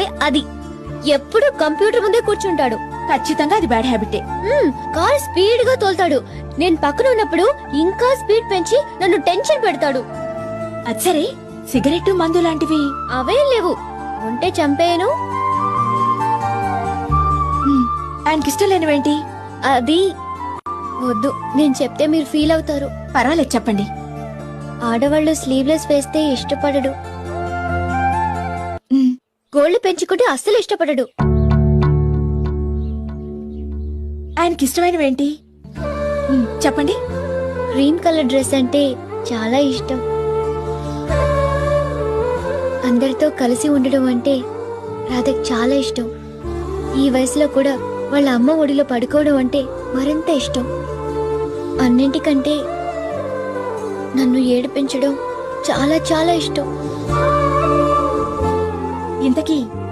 అంటే అది. ఎప్పుడు కంప్యూటర్ ముందే కూర్చుంటాడు. ఖచ్చితంగా అది బ్యాడ్ హ్యాబిటే. కార్ స్పీడ్ గా తోలుతాడు. నేను పక్కన ఉన్నప్పుడు ఇంకా స్పీడ్ పెంచి నన్ను టెన్షన్ పెడతాడు. అది సరే, సిగరెట్ మందు లాంటివి అవేం లేవు. ఉంటే చంపేయను. ఆయనకిష్టం లేనివేంటి? అది వద్దు, నేను చెప్తే మీరు ఫీల్ అవుతారు. పర్వాలేదు, చెప్పండి. ఆడవాళ్ళు స్లీవ్లెస్ వేస్తే ఇష్టపడడు. గోళ్లు పెంచుకుంటే అస్సలు ఇష్టపడడు. ఆయనకిష్టమైనవేంటి? చెప్పండి. క్రీమ్ కలర్ డ్రెస్ అంటే చాలా ఇష్టం. అందరితో కలిసి ఉండడం అంటే రాధకి చాలా ఇష్టం. ఈ వయసులో కూడా వాళ్ళ అమ్మ ఒడిలో పడుకోవడం అంటే మరింత ఇష్టం. అన్నింటికంటే నన్ను ఏడిపించడం చాలా చాలా ఇష్టం. ఇంతకీ